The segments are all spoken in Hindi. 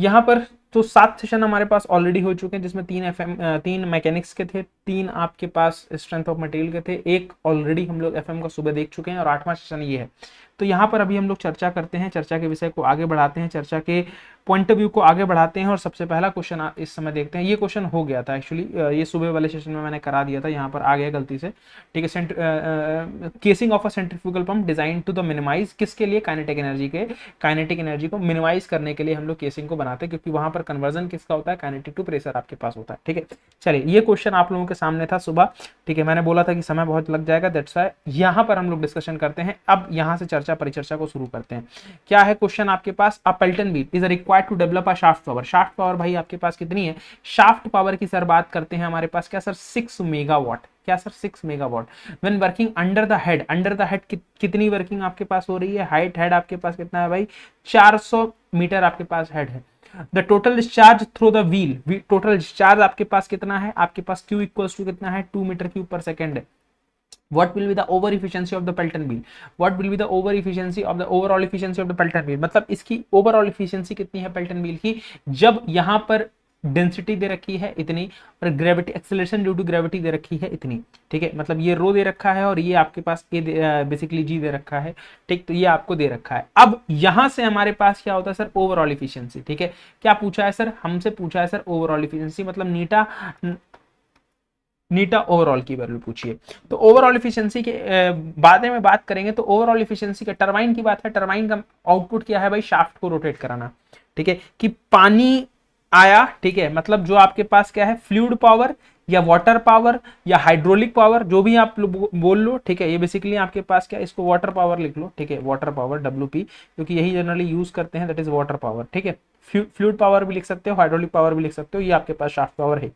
यहाँ पर तो 7 सेशन हमारे पास ऑलरेडी हो चुके हैं, जिसमें 3 मैकेनिक्स के थे, 3 आपके पास स्ट्रेंथ ऑफ मटेरियल के थे, एक ऑलरेडी हम लोग एफएम का सुबह देख चुके हैं और 8वां सेशन ये है। तो यहाँ पर अभी हम लोग चर्चा करते हैं, चर्चा के विषय को आगे बढ़ाते हैं, चर्चा के पॉइंट ऑफ व्यू को आगे बढ़ाते हैं। और सबसे पहला क्वेश्चन इस समय देखते हैं। ये क्वेश्चन हो गया था एक्चुअली, ये सुबह वाले सेशन में मैंने करा दिया था, यहाँ पर आ गया गलती से, ठीक है। Casing of a centrifugal pump design to the minimize, किसके लिए? काइनेटिक एनर्जी को मिनिमाइज करने के लिए हम लोग केसिंग को बनाते हैं, क्योंकि वहां पर कन्वर्जन किसका होता है? काइनेटिक टू प्रेशर आपके पास होता है, ठीक है। चलिए, ये क्वेश्चन आप लोगों के सामने था सुबह, ठीक है। मैंने बोला था कि समय बहुत लग जाएगा, दैट्स व्हाई यहाँ पर हम लोग डिस्कशन करते हैं। अब यहाँ से चर्चा परिचर्चा को शुरू करते हैं। क्या है क्वेश्चन आपके पास? A Pelton beam is required to develop a shaft power. Shaft power भाई आपके पास कितनी है? शाफ्ट पावर की सर बात करते हैं हमारे पास, क्या सर? 6 मेगावाट। क्या sir? 6 megawatt. When working under the head, under the head कितनी वर्किंग आपके पास हो रही है? हाइट हेड आपके पास कितना है भाई? 400 मीटर आपके पास हेड है। The total discharge through the wheel, total discharge आपके पास कितना है? आपके पास Q इक्वल्स टू कितना है? 2 मीटर क्यूब पर सेकेंड है। What will be the over efficiency of the Pelton wheel? What will be the over efficiency of the overall efficiency of the Pelton wheel? मतलब इसकी ओवरऑल इफिशियंसी कितनी है पेल्टन व्हील की, जब यहाँ पर डेंसिटी दे रखी है इतनी और gravity acceleration due to gravity दे रखी है इतनी, ठीक है। मतलब ये रो दे रखा है और ये आपके पास बेसिकली जी दे रखा है, ठीक। तो ये आपको दे रखा है। अब यहां से हमारे पास क्या होता है सर? ओवरऑल इफिशियंसी, ठीक है। क्या पूछा है सर? हमसे पूछा है सर ओवरऑल इफिशियंसी, मतलब नीटा ओवरऑल की वैल्यू पूछिए। तो ओवरऑल इफिशियंसी के बाद में बात करेंगे। तो ओवरऑल इफिशियंसी का टरबाइन की बात है। टरबाइन का आउटपुट क्या है भाई? शाफ्ट को रोटेट कराना, ठीक है। कि पानी आया, ठीक है, मतलब जो आपके पास क्या है? फ्लूइड पावर या वाटर पावर या हाइड्रोलिक पावर, जो भी आप बोल लो, ठीक है। ये बेसिकली आपके पास क्या, इसको वाटर पावर लिख लो, ठीक है। वाटर पावर WP, क्योंकि यही जनरली यूज करते हैं, दैट इज वाटर पावर, ठीक है। फ्लूइड पावर भी लिख सकते हो, हाइड्रोलिक पावर भी लिख सकते हो, ये आपके पास शाफ्ट पावर है,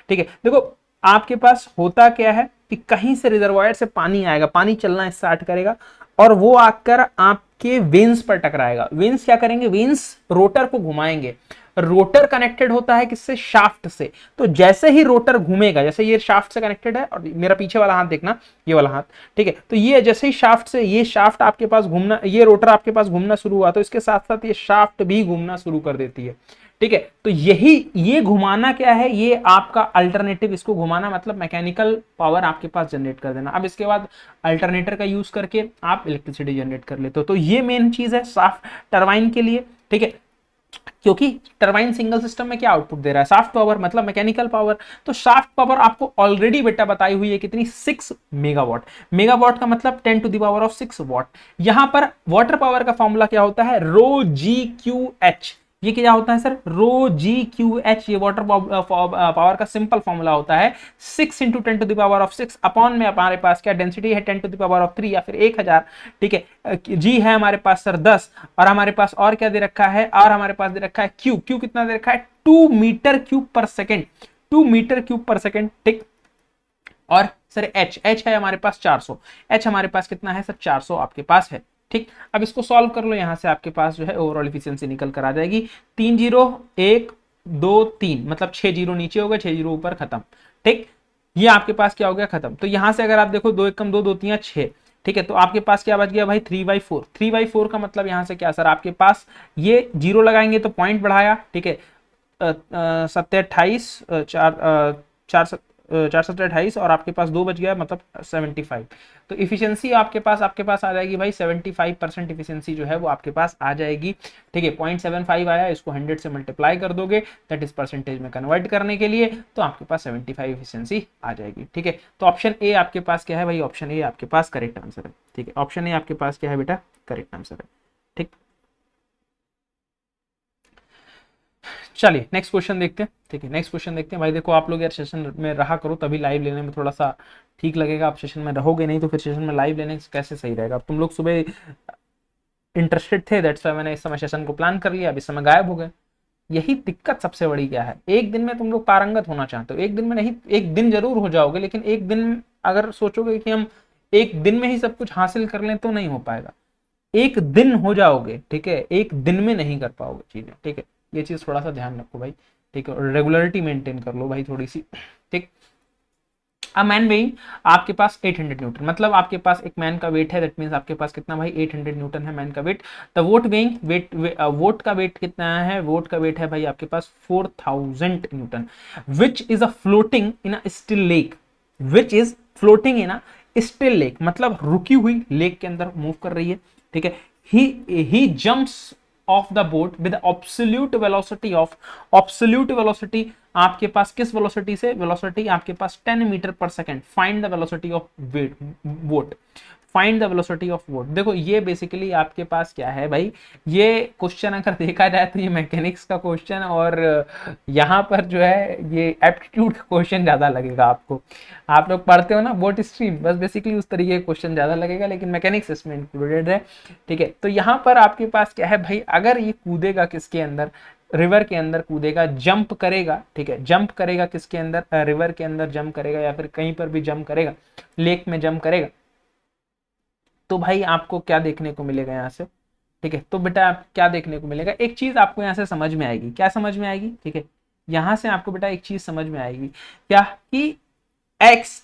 ठीक है। देखो आपके पास होता क्या है कि कहीं से रिजर्वायर से पानी आएगा, पानी चलना स्टार्ट करेगा और वो आकर आपके वेन्स पर टकराएगा। वेन्स क्या करेंगे? वेन्स रोटर को घुमाएंगे। रोटर कनेक्टेड होता है किससे? शाफ्ट से। तो जैसे ही रोटर घूमेगा, जैसे ये शाफ्ट से कनेक्टेड है और मेरा पीछे वाला हाथ देखना, ये वाला हाथ, ठीक है। तो ये जैसे ही शाफ्ट से, ये शाफ्ट आपके पास घूमना, ये रोटर आपके पास घूमना शुरू हुआ, तो इसके साथ साथ ये शाफ्ट भी घूमना शुरू कर देती है, ठीक है। तो यही ये घुमाना क्या है? ये आपका अल्टरनेटिव, इसको घुमाना मतलब मैकेनिकल पावर आपके पास जनरेट कर देना। अब इसके बाद अल्टरनेटर का यूज करके आप इलेक्ट्रिसिटी जनरेट कर लेते हो। तो ये मेन चीज है शाफ्ट टरबाइन के लिए, ठीक है। क्योंकि टरबाइन सिंगल सिस्टम में क्या आउटपुट दे रहा है? शाफ्ट पावर, मतलब मैकेनिकल पावर। तो शाफ्ट पावर आपको ऑलरेडी बेटा बताई हुई है कितनी? 6 मेगावाट। मेगावाट का मतलब 10 टू द पावर ऑफ 6 वाट। यहां पर वाटर पावर का फॉर्मूला क्या होता है? रो GQH। ये क्या होता है सर? Rho GQH। ये वाटर पावर का सिंपल फॉर्मूला होता है 6 into 10 to the power of 6 upon में हमारे पास क्या डेंसिटी है? 10 टू द पावर ऑफ 3 या फिर 1000, ठीक है। जी है हमारे पास सर 10, और हमारे पास और क्या दे रखा है? और हमारे पास दे रखा है क्यू। क्यू कितना दे रखा है? 2 मीटर क्यूब पर सेकेंड, 2 मीटर क्यूब पर सेकेंड, ठीक। और सर एच है हमारे पास 400। एच हमारे पास कितना है सर? 400 आपके पास है, ठीक। अब इसको सॉल्व कर लो, यहां से आपके पास जो है ओवरऑल एफिशिएंसी निकल कर आ जाएगी 3 0 1 2 3, मतलब 6 जीरो नीचे हो गए, 6 जीरो ऊपर, खत्म, ठीक। ये आपके पास क्या हो गया? खत्म। तो यहां से अगर आप देखो 2 1 कम 2 2 3 6, ठीक है। तो आपके पास क्या बच गया भाई? 3/4। 3/4 का मतलब यहां से क्या सर? आपके पास ये जीरो लगाएंगे तो पॉइंट बढ़ाया, ठीक है। 27 4 7 28 और आपके पास 2 बच गया, मतलब 75। तो इफिशियंसी आपके पास आ जाएगी भाई 75% इफिशियंसी जो है वो आपके पास आ जाएगी, ठीक है। 0.75 आया, इसको 100 से मल्टीप्लाई कर दोगे, दैट इज परसेंटेज में कन्वर्ट करने के लिए, तो आपके पास 75 इफिशियंसी आ जाएगी, ठीक है। तो ऑप्शन ए आपके पास क्या है भाई? ऑप्शन ए आपके पास करेक्ट आंसर है, ठीक है। ऑप्शन ए आपके पास क्या है बेटा? करेक्ट आंसर है, ठीक। चलिए नेक्स्ट क्वेश्चन देखते हैं, ठीक है। नेक्स्ट क्वेश्चन देखते हैं भाई। देखो आप लोग यार सेशन में रहा करो, तभी लाइव लेने में थोड़ा सा ठीक लगेगा। आप सेशन में रहोगे नहीं तो फिर सेशन में लाइव लेने से कैसे सही रहेगा? अब तुम लोग सुबह इंटरेस्टेड थे, दैट्स व्हाई मैंने इस समय सेशन को प्लान कर लिया, अब इस समय गायब हो गए। यही दिक्कत सबसे बड़ी क्या है? एक दिन में तुम लोग पारंगत होना चाहते हो, एक दिन में नहीं, एक दिन जरूर हो जाओगे, लेकिन एक दिन अगर सोचोगे कि हम एक दिन में ही सब कुछ हासिल कर लें तो नहीं हो पाएगा। एक दिन हो जाओगे, ठीक है, एक दिन में नहीं कर पाओगे चीजें, ठीक है। ये चीज थोड़ा सा ध्यान रखो भाई, ठीक है। और रेगुलरिटी मेंटेन कर लो भाई थोड़ी सी, ठीक। अ मैन वेइंग आपके पास 800 न्यूटन, मतलब आपके पास एक मैन का वेट है, दैट मींस आपके पास कितना भाई 800 न्यूटन है मैन का weight. The boat weighing weight, boat का वेट कितना है, वोट का वेट है भाई आपके पास 4000 newton. Which is a floating in a still lake, which is floating in a still lake, मतलब रुकी हुई लेक के अंदर मूव कर रही है, ठीक है। He jumps off the boat with absolute velocity of, absolute velocity आपके पास किस वेलोसिटी से, वेलोसिटी आपके पास 10 मीटर पर second. Find the velocity of boat, find the velocity of boat. देखो ये बेसिकली आपके पास क्या है भाई, ये क्वेश्चन अगर देखा जाए तो ये मैकेनिक्स का क्वेश्चन, और यहाँ पर जो है ये एप्टीट्यूड का क्वेश्चन ज्यादा लगेगा आपको। आप लोग पढ़ते हो ना बोट स्ट्रीम, बस बेसिकली उस तरीके का क्वेश्चन ज्यादा लगेगा, लेकिन मैकेनिक्स इसमें इंक्लूडेड है, ठीक है। तो यहाँ पर आपके पास क्या है भाई, अगर ये कूदेगा किसके अंदर, रिवर के अंदर कूदेगा, जंप करेगा, ठीक है, जंप करेगा किसके अंदर, रिवर के अंदर जंप करेगा, या फिर कहीं पर भी जंप करेगा, लेक में जंप करेगा, तो भाई आपको क्या देखने को मिलेगा यहाँ से, ठीक है। तो बेटा आप क्या देखने को मिलेगा, एक चीज आपको यहाँ से समझ में आएगी, क्या समझ में आएगी, ठीक है। यहाँ से आपको बेटा एक चीज समझ में आएगी, क्या कि एक्स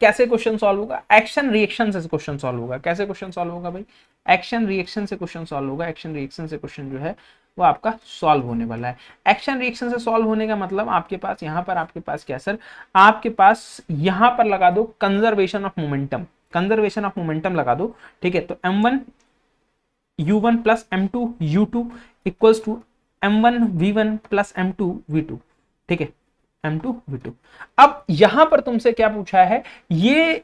कैसे क्वेश्चन सॉल्व होगा, एक्शन रिएक्शन से क्वेश्चन सॉल्व होगा। कैसे क्वेश्चन सॉल्व होगा भाई, एक्शन रिएक्शन से क्वेश्चन सॉल्व होगा। एक्शन रिएक्शन से क्वेश्चन जो है वो आपका सॉल्व होने वाला है। एक्शन रिएक्शन से सॉल्व होने का मतलब आपके पास यहाँ पर आपके पास क्या सर, आपके पास यहाँ पर लगा दो conservation of momentum, conservation of momentum लगा दो, ठीक है। तो m1 u1 plus m2 u2 equals to m1 v1 plus m2 v2, ठीक है, m2 v2। अब यहां पर तुमसे क्या पूछा है, ये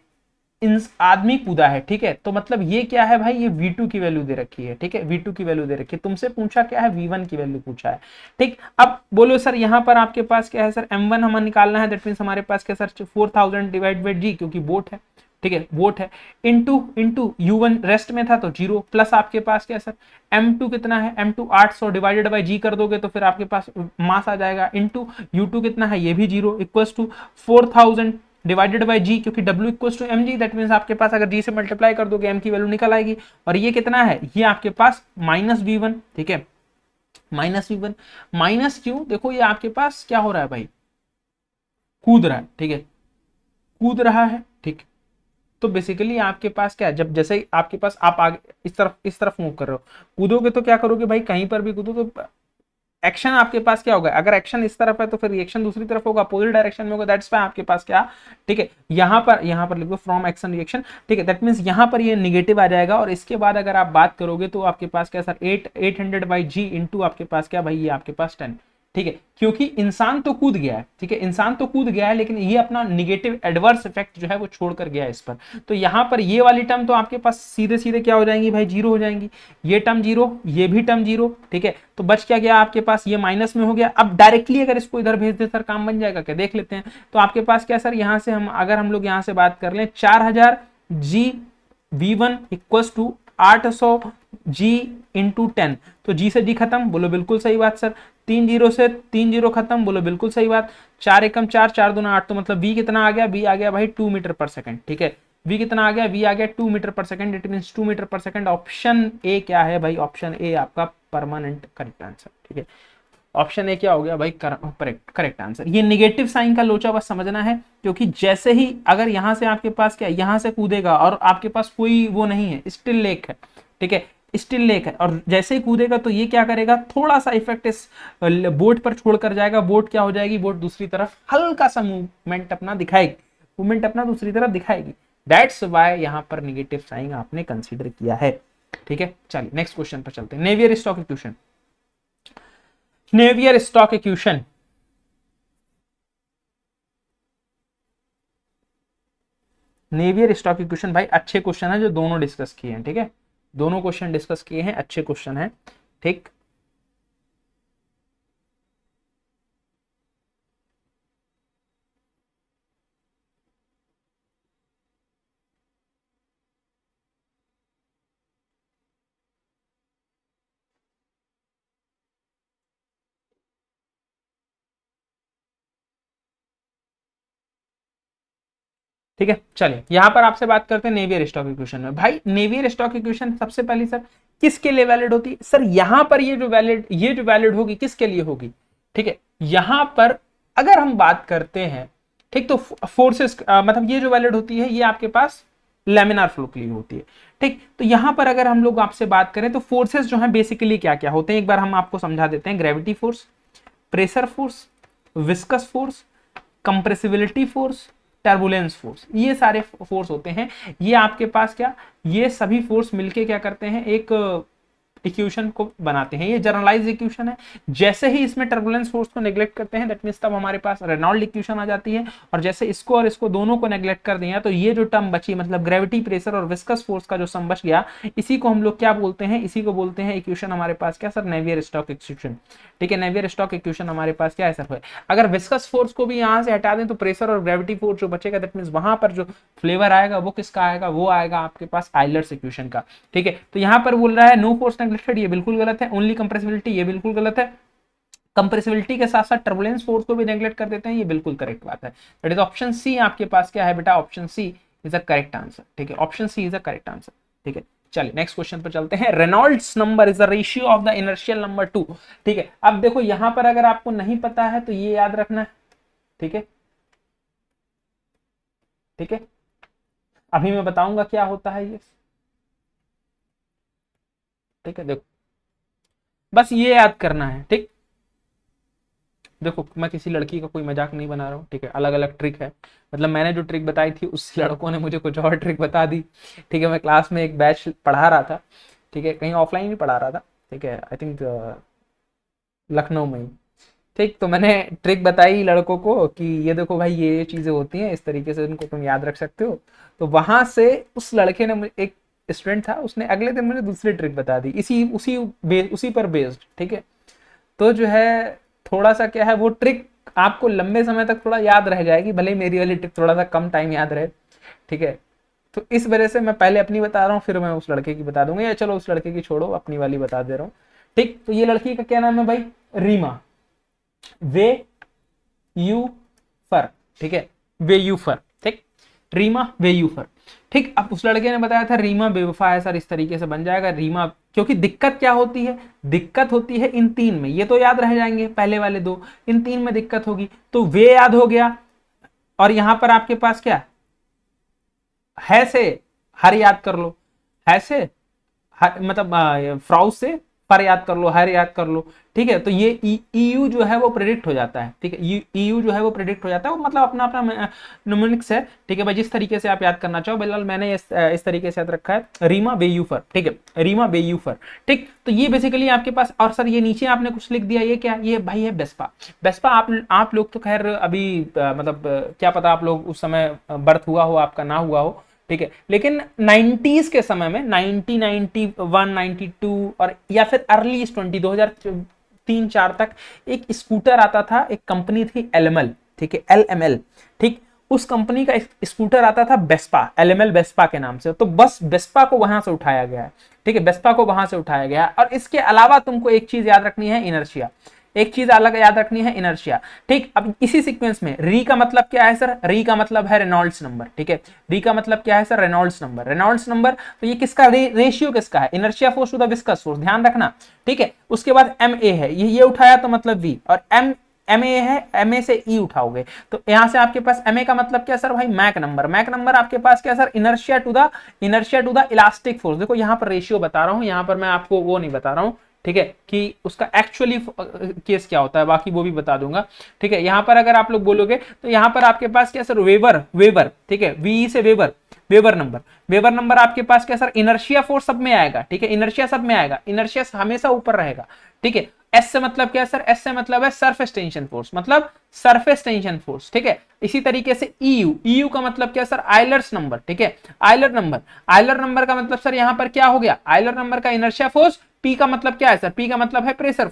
आदमी कूदा है, ठीक है, तो मतलब ये क्या है भाई, ये v2 की वैल्यू दे रखी है, ठीक है, v2 की वैल्यू दे रखी है। तुमसे पूछा क्या है, v1 की वैल्यू पूछा है, ठीक। अब बोलो सर यहां पर आपके पास क्या है सर, m1 हमें निकालना है, दैट मींस हमारे पास क्या सर 4000 डिवाइड बाई g, क्योंकि बोट है, ठीक है, वोट है, इंटू u1 रेस्ट में था तो 0, प्लस आपके पास क्या सर m2 कितना है, m2 800 डिवाइडेड बाई g कर दोगे तो फिर आपके पास मास आ जाएगा, इंटू u2 कितना है, ये भी 0, equals to 4000 divided by g, क्योंकि w equals to mg, that means आपके पास अगर g से मल्टीप्लाई कर दोगे m की वैल्यू निकल आएगी। और ये कितना है, ये आपके पास माइनस v1, ठीक है, माइनस v1, माइनस क्यों, देखो ये आपके पास क्या हो रहा है भाई, कूद रहा है, ठीक है, कूद रहा है, ठीक। तो बेसिकली आपके पास क्या है, जब जैसे ही आपके पास आप आगे इस तरफ मूव कर रहे हो, कूदोगे तो क्या करोगे भाई, कहीं पर भी कूदो तो एक्शन आपके पास क्या होगा, अगर एक्शन इस तरफ है तो फिर रिएक्शन दूसरी तरफ होगा, अपोजिट डायरेक्शन में होगा, दैट्स व्हाई आपके पास क्या, ठीक है, यहाँ पर लिख दो फ्रॉम एक्शन रिएक्शन, ठीक है, दैट मींस यहाँ पर ये नेगेटिव आ जाएगा। और इसके बाद अगर आप बात करोगे तो आपके पास क्या सर 800 बाई जी इंटू आपके पास क्या भाई, ये आपके पास 10, ठीक है, क्योंकि इंसान तो कूद गया है, ठीक है, इंसान तो कूद गया है, लेकिन ये अपना निगेटिव एडवर्स इफेक्ट जो है वो छोड़कर गया है इस पर। तो यहां पर ये वाली टर्म तो आपके पास सीधे सीधे क्या हो जाएंगी भाई, जीरो हो जाएंगी, ये टर्म जीरो, ये भी टर्म जीरो, ठीक है। तो बच क्या गया आपके पास, ये माइनस में हो गया। अब डायरेक्टली अगर इसको इधर भेज दे सर काम बन जाएगा क्या, देख लेते हैं। तो आपके पास क्या सर, यहां से हम अगर हम लोग यहां से बात कर लें 4000 g v1 equals to 800 g into 10, तो जी से जी खत्म, बोलो बिल्कुल सही बात सर। 3 जीरो से 3 जीरो खत्म, बोलो बिल्कुल सही बात। 4 एकम 4, 4 दूना 8, तो मतलब v कितना आ गया, v आ गया भाई 2 मीटर पर सेकंड, ठीक है, v कितना आ गया, v आ गया 2 मीटर पर सेकंड, इट मींस 2 मीटर पर सेकंड। ऑप्शन ए क्या है भाई, ऑप्शन ए आपका परमानेंट करेक्ट आंसर, ठीक है, ऑप्शन ए क्या हो गया भाई, करेक्ट आंसर। ये निगेटिव साइन का लोचा बस समझना है, क्योंकि जैसे ही अगर यहां से आपके पास क्या, यहां से कूदेगा और आपके पास कोई वो नहीं है, स्टिल लेक है, ठीक है, स्टिल लेक है, और जैसे ही कूदेगा तो ये क्या करेगा, थोड़ा सा इफेक्ट इस बोट पर छोड़कर जाएगा, बोट क्या हो जाएगी, बोट दूसरी तरफ हल्का सा मूवमेंट अपना दिखाएगी, मूवमेंट अपना दूसरी तरफ दिखाएगी, दैट्स वाई यहां पर निगेटिव साइन आपने कंसीडर किया है, ठीक है। चलिए नेक्स्ट क्वेश्चन पर चलते हैं, Navier Stokes equation, Navier Stokes equation, Navier Stokes equation भाई अच्छे क्वेश्चन है जो दोनों डिस्कस किए हैं, ठीक है, दोनों क्वेश्चन डिस्कस किए हैं, अच्छे क्वेश्चन है, ठीक। ठीक है, चलिए यहां पर आपसे बात करते हैं नेवियर स्टोक्स इक्वेशन में। भाई नेवियर स्टोक्स इक्वेशन सबसे पहले सर किसके लिए वैलिड होती है सर, यहां पर ये जो वैलिड होगी किसके लिए होगी, ठीक है। यहां पर अगर हम बात करते हैं ठीक, तो फोर्सेस मतलब ये जो वैलिड होती है ये आपके पास लैमिनार फ्लो के लिए होती है। ठीक, तो यहां पर अगर हम लोग आपसे बात करें तो फोर्सेस जो है बेसिकली क्या क्या होते हैं एक बार हम आपको समझा देते हैं। Gravity force, pressure force, viscous force, compressibility force, turbulence force, ये सारे फोर्स होते हैं। ये आपके पास क्या, ये सभी फोर्स मिलके क्या करते हैं, एक इक्वेशन को बनाते हैं। ये जनरलाइज इक्वेशन है। जैसे ही इसमें टर्बुलेंस फोर्स को नेग्लेक्ट करते हैं दैट मींस तब हमारे पास रेनॉल्ड इक्वेशन आ जाती है। और जैसे इसको और इसको दोनों को नेग्लेक्ट कर दिया तो ये जो टर्म बची मतलब ग्रेविटी, प्रेशर और विस्कस फोर्स का जो सम बच गया, इसी को हम लोग क्या बोलते हैं, इसी को बोलते हैं इक्वेशन हमारे पास क्या सर, नेवियर स्टोक्स इक्वेशन। ठीक है, नेवियर स्टोक्स इक्वेशन हमारे पास क्या है सर। अगर विस्कस फोर्स को भी यहां से हटा दें तो प्रेशर और ग्रेविटी फोर्स जो बचेगा दैट मींस वहां पर जो फ्लेवर आएगा वो किसका आएगा, वो आएगा आपके पास आयलर्स इक्वेशन का। ठीक है, तो यहां पर बोल रहा है नो फोर्स नेग्लेक्टेड, ये बिल्कुल गलत है। ओनली कंप्रेसिबिलिटी, ये बिल्कुल गलत है। कंप्रेसिबिलिटी के साथ साथ टर्बुलेंस फोर्स को भी नेग्लेक्ट कर देते हैं, ये बिल्कुल करेक्ट बात है। दैट इज ऑप्शन सी आपके पास क्या है बेटा, option C is a correct answer. ठीक है, option C is a correct answer. ठीक है, चलिए नेक्स्ट क्वेश्चन पर चलते हैं। Reynolds number is the ratio of the inertial number 2। ठीक है, अब देखो यहां पर अगर आपको नहीं पता है तो ये याद रखना है। ठीक है, ठीक है, अभी मैं बताऊंगा क्या होता है ये। ठीक है, देखो बस ये याद करना है। ठीक, देखो मैं किसी लड़की का कोई मजाक नहीं बना रहा हूँ। ठीक है, अलग अलग ट्रिक है, मतलब मैंने जो ट्रिक बताई थी उस लड़कों ने मुझे कुछ और ट्रिक बता दी। ठीक है, मैं क्लास में एक बैच पढ़ा रहा था। ठीक है, कहीं ऑफलाइन ही पढ़ा रहा था। ठीक है, आई थिंक लखनऊ में ही। ठीक, तो मैंने ट्रिक बताई लड़कों को कि ये देखो भाई ये चीजें होती हैं, इस तरीके से इनको तुम याद रख सकते हो। तो वहां से उस लड़के ने, एक स्टूडेंट था, उसने अगले दिन मुझे दूसरी ट्रिक बता दी उसी पर बेस्ड। ठीक है, तो जो है थोड़ा सा क्या है वो ट्रिक आपको लंबे समय तक थोड़ा याद रह जाएगी, भले ही मेरी वाली ट्रिक थोड़ा सा कम टाइम याद रहे। ठीक है, तो इस वजह से मैं पहले अपनी बता रहा हूँ फिर मैं उस लड़के की बता दूंगा, या चलो उस लड़के की छोड़ो अपनी वाली बता दे रहा हूँ। ठीक, तो ये लड़की का क्या नाम है भाई, रीमा, वे यू फर। ठीक है, वे यू फर। ठीक, रीमा वे यू फर। ठीक, अब उस लड़के ने बताया था रीमा बेवफा है सर, इस तरीके से बन जाएगा रीमा, क्योंकि दिक्कत क्या होती है, दिक्कत होती है इन तीन में, ये तो याद रह जाएंगे पहले वाले दो, इन तीन में दिक्कत होगी। तो वे याद हो गया, और यहां पर आपके पास क्या है से हर याद कर लो, है से मतलब फ्राउज से पर याद कर लो, हर याद कर लो। ठीक है, तो ये ईयू जो है वो प्रेडिक्ट हो जाता है। ठीक है, ईयू जो है वो प्रेडिक्ट हो जाता है, वो मतलब अपना अपना न्यूमेरिक्स है। ठीक है भाई, जिस तरीके से आप याद करना चाहो, बिल्कुल मैंने इस तरीके से याद रखा है, रीमा बेयूफर। ठीक है, रीमा बेयूफर। ठीक, तो ये बेसिकली आपके पास, और सर ये नीचे आपने कुछ लिख दिया, ये क्या, ये भाई है बेस्पा। बेस्पा आप लोग तो खैर अभी मतलब क्या पता आप लोग उस समय बर्थ हुआ हो आपका, ना हुआ हो। ठीक है, लेकिन 90s के समय में 1991, 92 और या फिर अर्ली 2003-4 तक एक स्कूटर आता था, एक कंपनी थी एलएमएल। ठीक है, एलएमएल। ठीक, उस कंपनी का स्कूटर आता था बेस्पा, एलएमएल बेस्पा के नाम से। तो बस बेस्पा को वहां से उठाया गया है। ठीक है, बेस्पा को वहां से उठाया गया है। और इसके अलावा तुमको एक चीज याद रखनी है, इनर्शिया। एक चीज अलग याद रखनी है, इनर्शिया। ठीक, अब इसी सीक्वेंस में री का मतलब क्या है सर, री का मतलब है रेनॉल्ड्स नंबर। ठीक है, री का मतलब क्या है sir, Reynolds number. Reynolds number, तो ये किसका रेशियो किसका है, inertia force to the viscous force, ध्यान रखना। ठीक है, उसके बाद एम ए है, ये उठाया तो मतलब वी, और एम ए है, एम ए से ई उठाओगे तो यहां से आपके पास एम ए का मतलब क्या सर भाई, मैक नंबर। मैक नंबर आपके पास क्या sir, inertia to the elastic force. देखो यहां पर रेशियो बता रहा हूं, यहां पर मैं आपको वो नहीं बता रहा हूं। ठीक है, कि उसका एक्चुअली केस क्या होता है, बाकी वो भी बता दूंगा। ठीक है, यहां पर अगर आप लोग बोलोगे तो यहां पर आपके पास क्या सर, वेबर। ठीक है, वी से वेबर नंबर आपके पास क्या सर, इनर्शिया फोर्स सब में आएगा। ठीक है, इनर्शिया सब में आएगा, इनर्शिया हमेशा ऊपर रहेगा। ठीक है, एस से मतलब क्या सर, एस से मतलब है सरफेस टेंशन फोर्स, मतलब सरफेस टेंशन फोर्स। ठीक है, इसी तरीके से ईयू का मतलब क्या सर, आइलर्स नंबर। ठीक है, आइलर नंबर का मतलब सर यहां पर क्या हो गया, आइलर नंबर का इनर्शिया फोर्स। पी का मतलब क्या है सर, पी का मतलब है प्रेशर,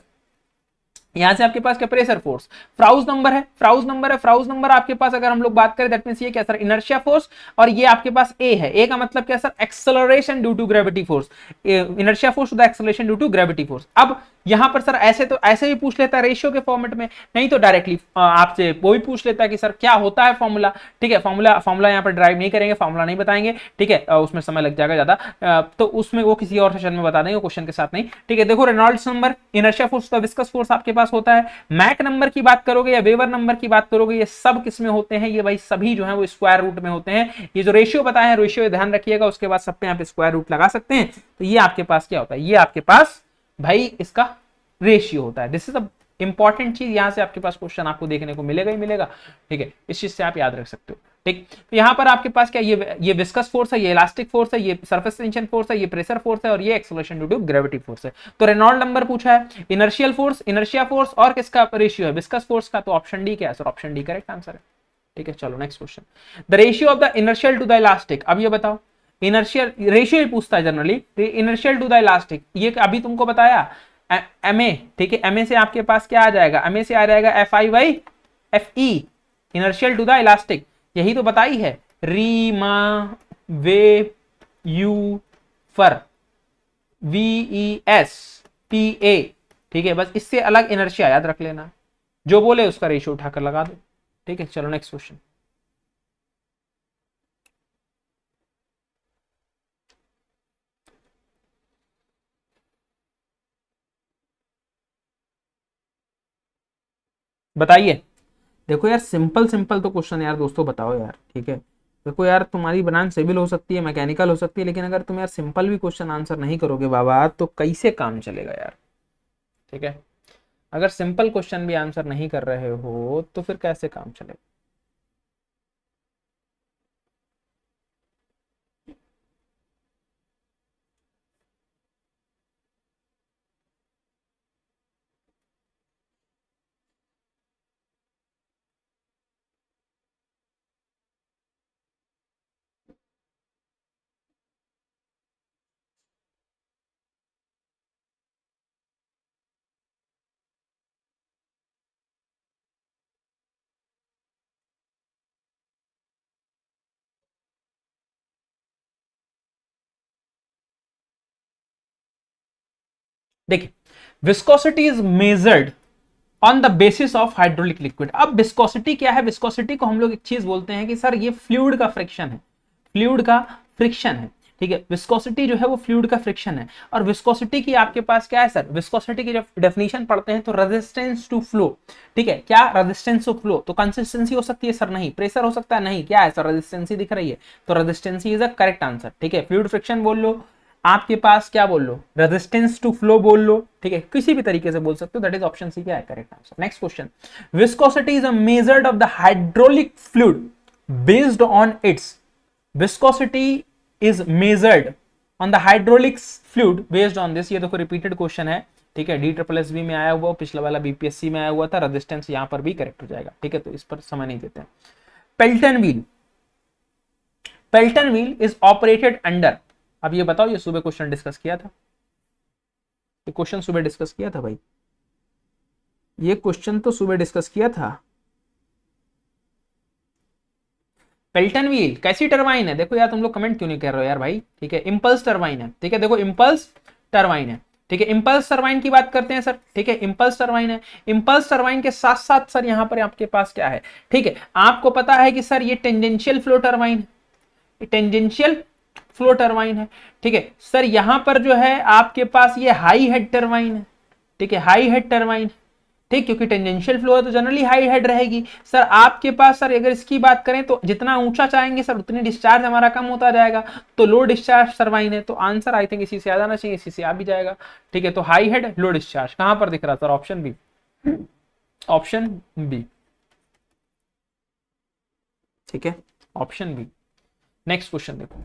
यहां से आपके पास क्या, प्रेशर फोर्स। फ्राउज नंबर आपके पास अगर हम लोग बात करें दैट मींस ये क्या सर, इनर्शिया फोर्स। और ये आपके पास ए है, ए का मतलब क्या sir, acceleration due to gravity force, inertia force to the acceleration due to gravity force. अब यहां पर सर ऐसे भी पूछ लेता है रेशियो के फॉर्मेट में, नहीं तो डायरेक्टली आपसे वो भी पूछ लेता है कि सर क्या होता है फॉर्मूला। ठीक है, फॉर्मूला यहां पर ड्राइव नहीं करेंगे, फॉर्मूला नहीं बताएंगे। ठीक है, उसमें समय लग जाएगा ज्यादा, तो उसमें वो किसी और सेशन में बता देंगे, क्वेश्चन के साथ नहीं। ठीक है, देखो रेनॉल्ड्स नंबर, इनर्शिया फोर्स का विस्कस फोर्स आपके पास पास होता है। मैक नंबर की बात करोगे या वेबर नंबर की बात करोगे, ये सब किसमें होते हैं, ये भाई सभी जो है वो स्क्वायर रूट में होते हैं। ये जो रेशियो बताया है, रेशियो ध्यान रखिएगा, उसके बाद सब पे यहाँ पे स्क्वायर रूट लगा सकते हैं। तो ये आपके पास क्या होता है, ये आपके पास भाई इसका रेशियो होता है। दिस इज अ इंपॉर्टेंट चीज, यहां से आपके पास क्वेश्चन आपको देखने को मिलेगा ही मिलेगा। ठीक है, इस चीज से आप याद रख सकते हो। ठीक, तो यहां पर आपके पास क्या, ये विस्कस फोर्स है, ये इलास्टिक फोर्स है, ये सरफेस टेंशन फोर्स है, ये प्रेशर फोर्स है, और ये acceleration due to gravity force है। तो रेनॉल्ड नंबर पूछा है, इनर्शियल फोर्स, इनर्शिया फोर्स और किसका रेशियो है, विस्कस फोर्स का। तो ऑप्शन डी क्या है sir, option D correct answer है। ठीक है, चलो next question. The ratio of the inertial to the elastic. अब ये बताओ, इनर्शियल रेशियो ही पूछता है generally, inertial to the elastic, ये अभी तुमको बताया एम ए। ठीक है, एम ए से आपके पास क्या आ जाएगा, एम ए से आ जाएगा F I by F E, inertial to the elastic, यही तो बताई है। रीमा वे यू फर वी एस टी ए। ठीक है, बस इससे अलग इनर्शिया याद रख लेना, जो बोले उसका रेशियो उठाकर लगा दो। ठीक है, चलो नेक्स्ट क्वेश्चन। बताइए। देखो यार, सिंपल सिंपल तो क्वेश्चन यार दोस्तों बताओ यार। ठीक है, देखो यार, तुम्हारी ब्रांच सिविल हो सकती है, मैकेनिकल हो सकती है, लेकिन अगर तुम यार सिंपल भी क्वेश्चन आंसर नहीं करोगे बाबा, तो कैसे काम चलेगा यार। ठीक है, अगर सिंपल क्वेश्चन भी आंसर नहीं कर रहे हो तो फिर कैसे काम चलेगा। देखिए, viscosity is measured on the basis of hydraulic liquid. अब विस्कोसिटी क्या है, विस्कोसिटी को हम लोग एक चीज बोलते हैं कि सर ये फ्लूइड का फ्रिक्शन है, फ्लूइड का फ्रिक्शन है। ठीक है, विस्कोसिटी जो है वो फ्लूइड का फ्रिक्शन है। और विस्कोसिटी की आपके पास क्या है सर, विस्कोसिटी की जब डेफिनेशन पढ़ते हैं तो रेजिस्टेंस टू फ्लो। ठीक है, क्या रेजिस्टेंस टू फ्लो, तो कंसिस्टेंसी हो सकती है सर, नहीं। प्रेशर हो सकता है, नहीं। क्या है सर, रेजिस्टेंसी दिख रही है, तो resistancy is a correct answer. ठीक है, फ्लूइड फ्रिक्शन बोल लो, आपके पास क्या बोल लो, रेजिस्टेंस टू फ्लो बोल लो। ठीक है, किसी भी तरीके से बोल सकते हो, दैट इज ऑप्शन सी क्या है correct answer. Next question, viscosity is a measured of the hydraulic fluid based on it's, viscosity is measured on the hydraulic fluid based on this। ये देखो रिपीटेड क्वेश्चन है। ठीक है, डी ट्रिपल एस बी में आया हुआ, पिछला वाला बीपीएससी में आया हुआ था। रेजिस्टेंस यहां पर भी करेक्ट हो जाएगा। ठीक है, तो इस पर समय नहीं देते हैं। Pelton wheel, Pelton wheel is operated under. अब ये बताओ, ये सुबह क्वेश्चन डिस्कस किया था, ये क्वेश्चन सुबह डिस्कस किया था भाई, ये क्वेश्चन तो सुबह डिस्कस किया था। पेल्टन व्हील कैसी टरबाइन है, देखो यार तुम लोग कमेंट क्यों नहीं कर रहे हो यार भाई। ठीक है, इंपल्स टरबाइन है। ठीक है, देखो इंपल्स टरबाइन है। ठीक है, इंपल्स टरबाइन की बात करते हैं सर। ठीक है, इंपल्स टरबाइन है। इंपल्स टरबाइन के साथ साथ सर यहां पर आपके पास क्या है, ठीक है, आपको पता है कि सर ये टेंजेंशियल फ्लो टरबाइन है, टेंजेंशियल फ्लो टरबाइन है। ठीक है सर, यहां पर जो है आपके पास ये हाई हेड टरबाइन है। ठीक है, हाई हेड टरबाइन। ठीक, क्योंकि टेंजेंशियल फ्लो है तो जनरली हाई हेड रहेगी। सर आपके पास सर अगर इसकी बात करें तो जितना ऊंचा चाहेंगे सर उतनी डिस्चार्ज हमारा कम होता जाएगा, तो लो डिस्चार्ज टरबाइन है। तो आंसर आई थिंक इसी से आ जाना चाहिए, इसी से आ भी जाएगा। ठीक है, तो हाई हेड लो डिस्चार्ज कहां पर दिख रहा sir, option B, option B. ठीक है, ऑप्शन बी। नेक्स्ट क्वेश्चन देखो,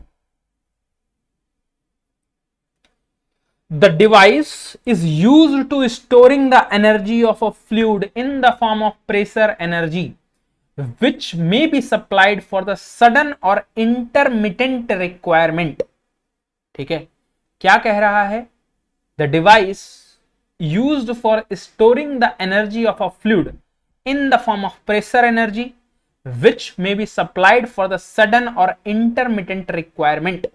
the device is used to storing the energy of a fluid in the form of pressure energy which may be supplied for the sudden or intermittent requirement। ठीक है, क्या कह रहा है, the device used for storing the energy of a fluid in the form of pressure energy which may be supplied for the sudden or intermittent requirement।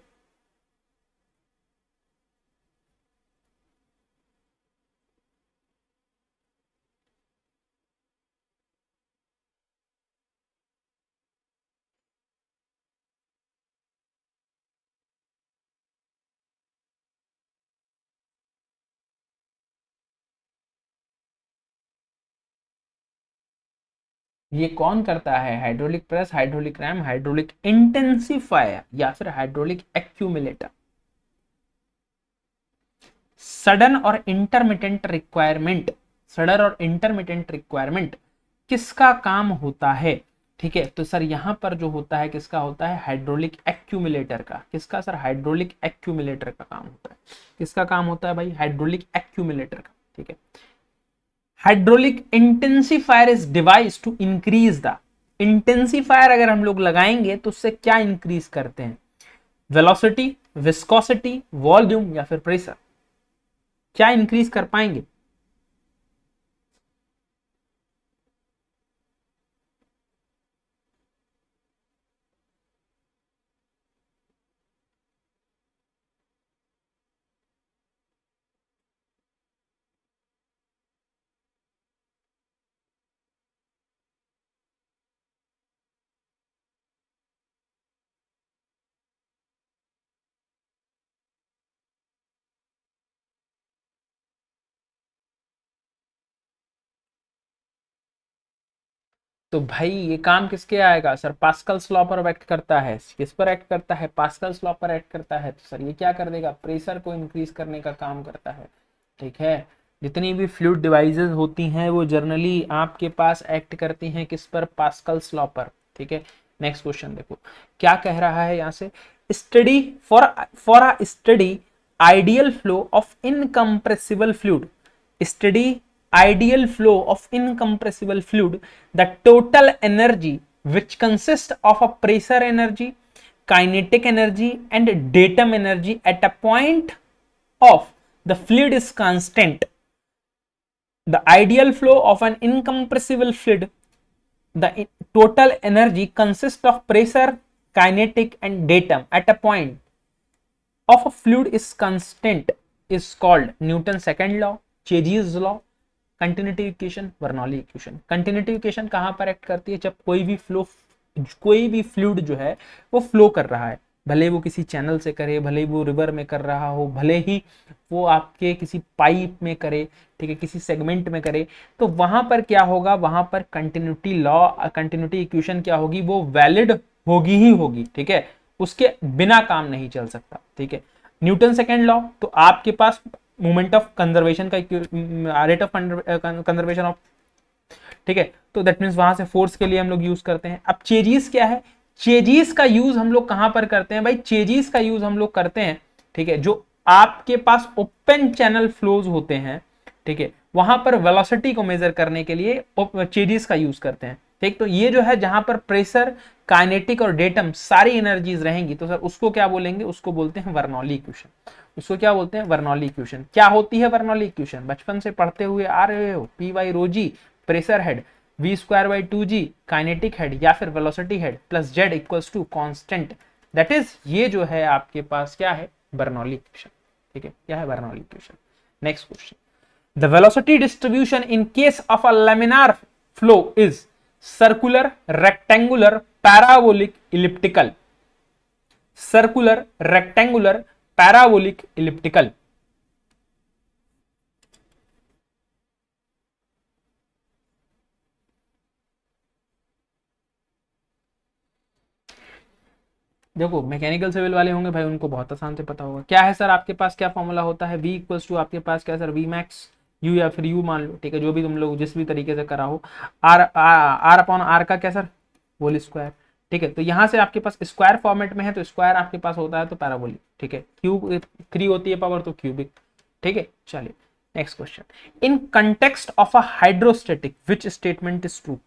ये कौन करता है? Hydraulic press, hydraulic RAM, hydraulic intensifier या फिर हाइड्रोलिक एक्यूमुलेटर। सडन और इंटरमिटेंट रिक्वायरमेंट, सडन और इंटरमिटेंट रिक्वायरमेंट किसका काम होता है? ठीक है, तो सर यहां पर जो होता है किसका होता है? हाइड्रोलिक एक्यूमुलेटर का। किसका सर? हाइड्रोलिक एक्यूमुलेटर का काम होता है। किसका काम होता है भाई? हाइड्रोलिक एक्यूमुलेटर का। ठीक है। Hydraulic intensifier is device to increase the, intensifier अगर हम लोग लगाएंगे तो उससे क्या इंक्रीज करते हैं? वेलोसिटी, विस्कोसिटी, वॉल्यूम या फिर प्रेशर, क्या इंक्रीज कर पाएंगे? तो भाई ये काम किसके आएगा सर? पास्कल्स लॉ पर एक्ट करता है। किस पर एक्ट करता है? पास्कल्स लॉ पर एक्ट करता है। तो सर ये क्या कर देगा? प्रेशर को इंक्रीज करने का काम करता है। ठीक है। जितनी भी फ्लूइड डिवाइसेस होती हैं वो जनरली आपके पास एक्ट करती हैं किस पर? पास्कल्स लॉ पर। ठीक है। नेक्स्ट क्वेश्चन देखो क्या कह रहा है यहां से। Study for a study ideal flow of incompressible fluid, study ideal flow of incompressible fluid, the total energy which consists of a pressure energy, kinetic energy and datum energy at a point of the fluid is constant. The ideal flow of an incompressible fluid, the total energy consists of pressure, kinetic and datum at a point of a fluid is constant is called Newton's second law, Chere's law, continuity equation, Bernoulli equation. Continuity equation कहां पर एक्ट करती है? जब कोई भी फ्लूइड जो है वो फ्लो कर रहा है, भले वो किसी चैनल से करे, भले ही वो रिवर में कर रहा हो, भले ही वो आपके किसी पाइप में करे, ठीक है, किसी सेगमेंट में करे, तो वहां पर क्या होगा? वहां पर कंटिन्यूटी लॉ, कंटिन्यूटी इक्वेशन क्या होगी? वो वैलिड होगी ही होगी। ठीक है, उसके बिना काम नहीं चल सकता। ठीक है। न्यूटन सेकेंड लॉ, तो आपके पास मोमेंट ऑफ कंजर्वेशन का, रेट ऑफ कंजर्वेशन ऑफ, ठीक है, तो दैट मीन्स वहां से फोर्स के लिए हम लोग यूज करते हैं। अब चेजीज क्या है? चेजीज का यूज हम लोग कहां पर करते हैं भाई? चेजीज का यूज हम लोग करते हैं, ठीक है, जो आपके पास ओपन चैनल फ्लोज होते हैं, ठीक है, वहां पर वेलोसिटी को मेजर करने के लिए चेजीज का यूज करते हैं। ठीक, तो ये जो है जहां पर प्रेशर, काइनेटिक और डेटम सारी एनर्जीज रहेंगी, तो सर उसको क्या बोलेंगे? उसको बोलते हैं बर्नौली इक्वेशन। उसको क्या बोलते हैं? Bernoulli equation. क्या होती है बर्नौली इक्वेशन? बचपन से पढ़ते हुए आ रहे हो, P by rho g, pressure head, V square by two g, kinetic head या फिर velocity head plus Z equals to constant. That is, ये जो है आपके पास क्या है? Bernoulli equation. ठीक है, क्या है? Bernoulli equation. Next question, the velocity distribution in case of a laminar flow is circular, rectangular, parabolic, elliptical. Circular, rectangular, parabolic, elliptical. देखो मैकेनिकल सिविल वाले होंगे भाई, उनको बहुत आसान से पता होगा। क्या है सर आपके पास? क्या फॉर्मूला होता है? v इक्वल्स टू आपके पास क्या सर? वी मैक्स यू या फिर यू मान लो, ठीक है, जो भी तुम लोग जिस भी तरीके से करा हो। आर आर अपॉन आर का क्या सर? Whole square. ठीक है, तो यहां से आपके पास स्क्वायर फॉर्मेट में है, तो स्क्वायर आपके पास होता है तो पैराबोलिक। ठीक है, क्यूब 3 होती है पावर, तो क्यूबिक। ठीक है, चलिए next question, in context of a hydrostatic which statement is true?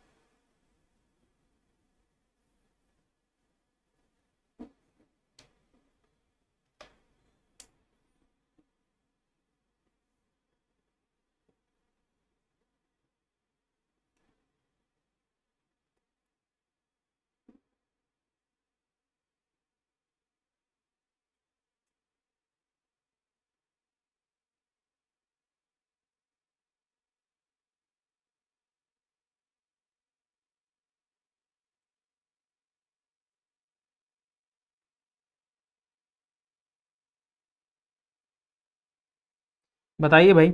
बताइए भाई।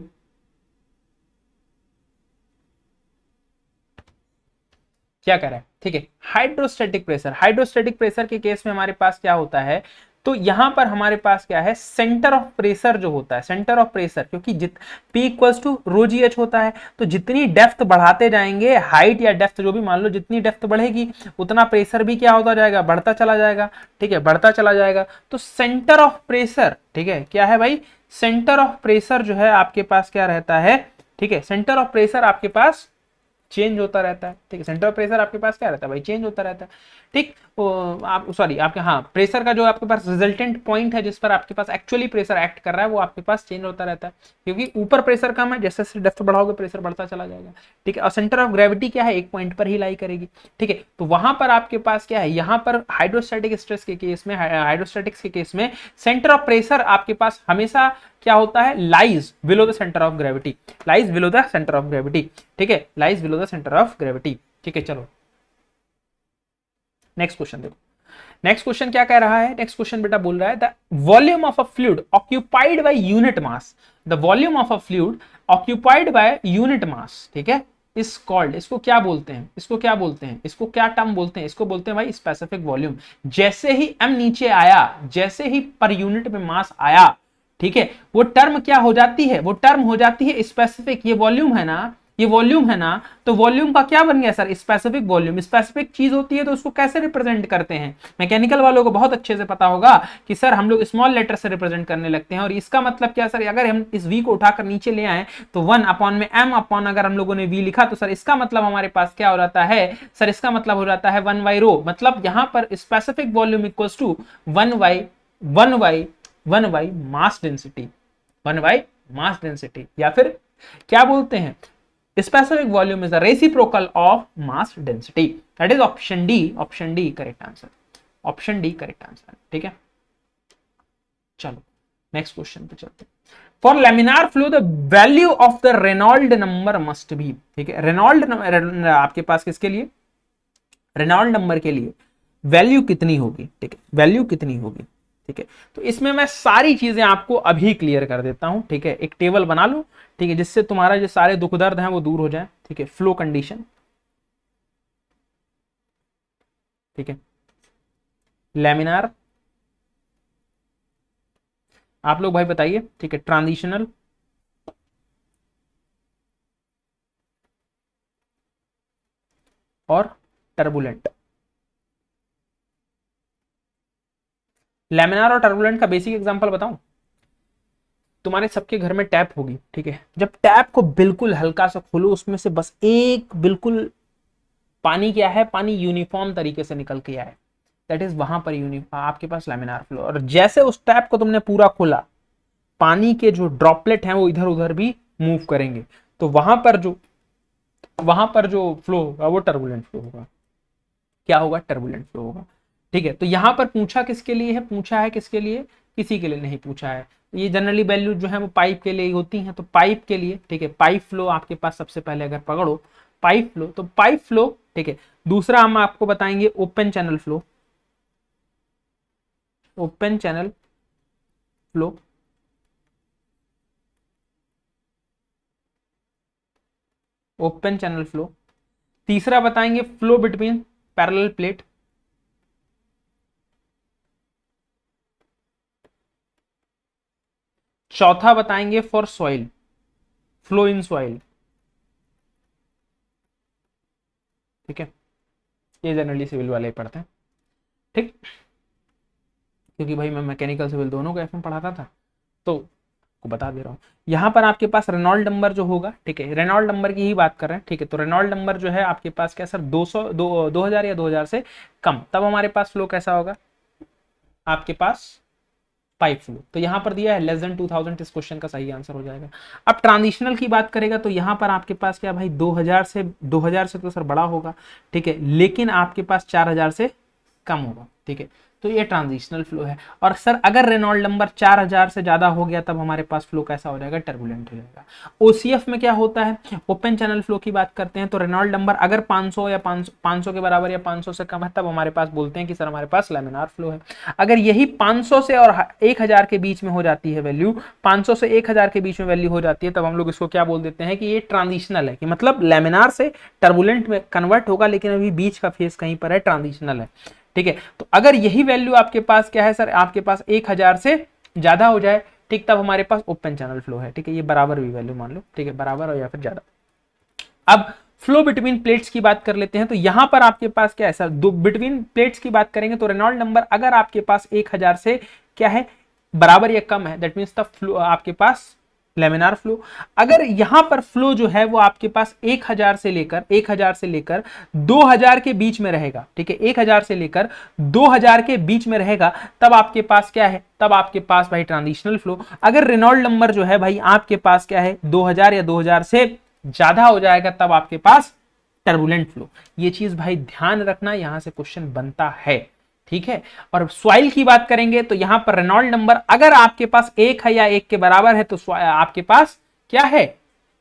क्या कह रहा है, ठीक है। हाइड्रोस्टैटिक प्रेशर, हाइड्रोस्टैटिक प्रेशर के केस में हमारे पास क्या होता है, तो यहां पर हमारे पास क्या है, सेंटर ऑफ प्रेशर जो होता है, सेंटर ऑफ प्रेशर, क्योंकि P equals to rho g h होता है, तो जितनी डेप्थ बढ़ाते जाएंगे, हाइट या डेप्थ जो भी मान लो, जितनी डेप्थ बढ़ेगी उतना प्रेशर भी क्या होता जाएगा, बढ़ता चला जाएगा, ठीक है, बढ़ता चला जाएगा। तो सेंटर ऑफ प्रेशर, ठीक है, क्या है भाई, सेंटर ऑफ प्रेशर जो है आपके पास क्या रहता है, ठीक है, सेंटर ऑफ प्रेशर आपके पास चेंज होता रहता है, ठीक है, सेंटर ऑफ प्रेशर आपके पास क्या रहता है भाई, चेंज होता रहता है, ठीक। आप सॉरी आपके, हाँ, प्रेशर का जो आपके पास रिजल्टेंट पॉइंट है जिस पर आपके पास एक्चुअली प्रेशर एक्ट कर रहा है वो आपके पास चेंज होता रहता है, क्योंकि ऊपर प्रेशर कम है, जैसे जैसे डेप्थ बढ़ाओगे प्रेशर बढ़ता चला जाएगा, ठीक है। और सेंटर ऑफ ग्रेविटी क्या है, एक पॉइंट पर ही लाई करेगी, ठीक है। तो वहां पर आपके पास क्या है, यहाँ पर हाइड्रोस्टैटिक स्ट्रेस के केस में, हाइड्रोस्टैटिक्स के केस में सेंटर ऑफ प्रेशर आपके पास हमेशा क्या होता है, lies below the centre of gravity, lies below the centre of gravity, ठीक है, lies below the centre of gravity, ठीक है। चलो नेक्स्ट क्वेश्चन देखो, नेक्स्ट क्वेश्चन क्या कह रहा है, नेक्स्ट क्वेश्चन बेटा बोल रहा है the volume of a fluid occupied by unit mass, the volume of a fluid occupied by unit mass, ठीक है, इस कॉल्ड, इसको क्या बोलते हैं, इसको क्या बोलते हैं, इसको क्या टर्म बोलते हैं, इसको बोलते हैं भाई स्पेसिफिक वॉल्यूम। जैसे ही m नीचे आया, जैसे ही पर यूनिट में मास आया, ठीक है, वो टर्म क्या हो जाती है, वो टर्म हो जाती है स्पेसिफिक। ये वॉल्यूम है ना, ये वॉल्यूम है ना, तो वॉल्यूम का क्या बन गया सर, स्पेसिफिक वॉल्यूम। स्पेसिफिक चीज होती है तो उसको कैसे रिप्रेजेंट करते हैं, मैकेनिकल वालों को बहुत अच्छे से पता होगा कि सर हम लोग स्मॉल लेटर से रिप्रेजेंट करने लगते हैं। और इसका मतलब क्या सर, अगर हम इस वी को उठाकर नीचे ले आए तो 1 अपॉन में m अपॉन अगर हम लोगों ने वी लिखा तो सर इसका मतलब हमारे पास क्या हो जाता है सर, इसका मतलब हो जाता है 1 बाई रो। मतलब यहां पर specific volume equals to 1 by mass density, 1 by mass density, या फिर क्या बोलते हैं, specific volume is the reciprocal of mass density, that is option D, option D correct answer, option D correct answer, ठीक है। चलो नेक्स्ट क्वेश्चन पे चलते हैं। For laminar flow the value of the Reynold number must be, ठीक है, रेनॉल्ड आपके पास किसके लिए, रेनॉल्ड नंबर के लिए वैल्यू कितनी होगी, ठीक है, वैल्यू कितनी होगी, ठीक है। तो इसमें मैं सारी चीजें आपको अभी क्लियर कर देता हूं, ठीक है, एक टेबल बना लो, ठीक है, जिससे तुम्हारा जो सारे दुख दर्द हैं वो दूर हो जाए, ठीक है। फ्लो कंडीशन, ठीक है, लैमिनार, आप लोग भाई बताइए, ठीक है, ट्रांजिशनल, और टर्बुलेंट। लैमिनार और टर्बुलेंट का बेसिक एग्जांपल बताऊं, तुम्हारे सबके घर में टैप होगी, ठीक है, जब टैप को बिल्कुल हल्का सा खोलो, उसमें से बस एक बिल्कुल पानी क्या है, पानी यूनिफॉर्म तरीके से निकल के आए, दैट इज वहां पर आपके पास लैमिनार फ्लो। और जैसे उस टैप को तुमने पूरा खोला, पानी के जो ड्रॉपलेट हैं वो इधर उधर भी मूव करेंगे, तो वहां पर जो फ्लो होगा वो टर्बुलेंट फ्लो होगा। क्या होगा, टर्बुलेंट फ्लो होगा, ठीक है। तो यहां पर पूछा किसके लिए है, पूछा है किसके लिए, किसी के लिए नहीं पूछा है। ये जनरली वैल्यू जो है वो पाइप के लिए ही होती हैं, तो पाइप के लिए, ठीक है, पाइप फ्लो आपके पास सबसे पहले अगर पकड़ो पाइप फ्लो, तो पाइप फ्लो, ठीक है। दूसरा हम आपको बताएंगे open channel flow, open channel flow, open channel flow. तीसरा बताएंगे फ्लो बिटवीन पैरेलल प्लेट, चौथा बताएंगे for soil, flow in soil, ठीक है, ये जनरली सिविल वाले पढ़ते हैं, ठीक, क्योंकि भाई मैं मैकेनिकल सिविल दोनों को एफएम पढ़ाता था तो को बता दे रहा हूँ। यहाँ पर आपके पास रेनॉल्ड नंबर जो होगा, ठीक है, रेनॉल्ड नंबर की ही बात कर रहे हैं, ठीक है, तो रेनॉल्ड नंबर जो है आपके पास क्या सर 2000 या 2000 से कम, तब हमारे पास फ्लो कैसा होगा आपके पास, पाइप फ्लो। तो यहां पर दिया है लेस देन 2000, इस क्वेश्चन का सही आंसर हो जाएगा। अब ट्रांजिशनल की बात करेगा तो यहां पर आपके पास क्या भाई 2000 से तो सर बड़ा होगा, ठीक है, लेकिन आपके पास 4000 से कम होगा, ठीक है, तो ये ट्रांजिशनल फ्लो है। और सर अगर रेनॉल्ड नंबर 4000 से ज्यादा हो गया तब हमारे पास फ्लो कैसा हो जाएगा, टर्बुलेंट हो जाएगा। ओसीएफ में क्या होता है, ओपन चैनल फ्लो की बात करते हैं तो रेनॉल्ड नंबर अगर 500 या 500 के बराबर या 500 से कम है तब हमारे पास बोलते हैं कि सर हमारे पास लैमिनार फ्लो है। अगर यही 500 से और 1000 के बीच में हो जाती है वैल्यू, 500 से 1000 के बीच में वैल्यू हो जाती है, तब हम लोग इसको क्या बोल देते हैं कि ये ट्रांजिशनल है, कि मतलब लैमिनार से टर्बुलेंट में कन्वर्ट होगा लेकिन अभी बीच का फेज कहीं पर है, ट्रांजिशनल है। ठीक है, तो अगर यही वैल्यू आपके पास क्या है सर, आपके पास 1000 से ज्यादा हो जाए, ठीक, तब हमारे पास ओपन चैनल फ्लो है। ठीक है, ये बराबर भी वैल्यू मान लो, ठीक है, बराबर हो या फिर ज्यादा। अब फ्लो बिटवीन प्लेट्स की बात कर लेते हैं, तो यहां पर आपके पास क्या है सर, दो बिटवीन प्लेट्स की बात करेंगे तो रेनॉल्ड नंबर अगर आपके पास 1000 से क्या है, बराबर या कम है, दैट मींस द फ्लो आपके पास लेमिनार फ्लो। अगर यहां पर फ्लो जो है वो आपके पास 1000 से लेकर 2000 के बीच में रहेगा, ठीक है, 1000 से लेकर 2000 के बीच में रहेगा, तब आपके पास क्या है, तब आपके पास भाई ट्रांजिशनल फ्लो। अगर रेनॉल्ड नंबर जो है भाई आपके पास क्या है 2000 या 2000 से ज्यादा हो जाएगा तब आपके पास टर्बुलेंट फ्लो। ये चीज भाई ध्यान रखना, यहां से क्वेश्चन बनता है। ठीक है, और सॉइल की बात करेंगे तो यहां पर रेनॉल्ड नंबर अगर आपके पास 1 है या 1 के बराबर है तो आपके पास क्या है,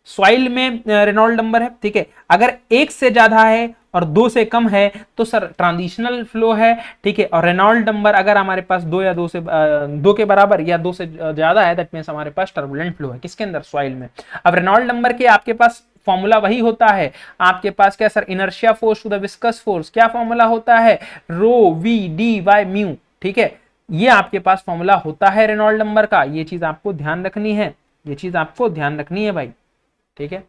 सॉइल में रेनॉल्ड नंबर है। ठीक है, अगर 1 से ज्यादा है और 2 से कम है तो सर ट्रांजिशनल फ्लो है। ठीक है, और रेनॉल्ड नंबर अगर हमारे पास 2 या 2 के बराबर या 2 से ज्यादा है, दैट मींस हमारे पास टर्बुलेंट फ्लो है। किसके अंदर, सॉइल में। अब रेनॉल्ड नंबर के आपके पास फॉर्मूला वही होता है आपके पास क्या sir, inertia force to the viscous force, क्या फॉर्मूला होता है, rho V D by mu. ठीक है, ये आपके पास फॉर्मूला होता है रेनॉल्ड नंबर का, ये चीज आपको ध्यान रखनी है, ये चीज आपको ध्यान रखनी है भाई। ठीक है,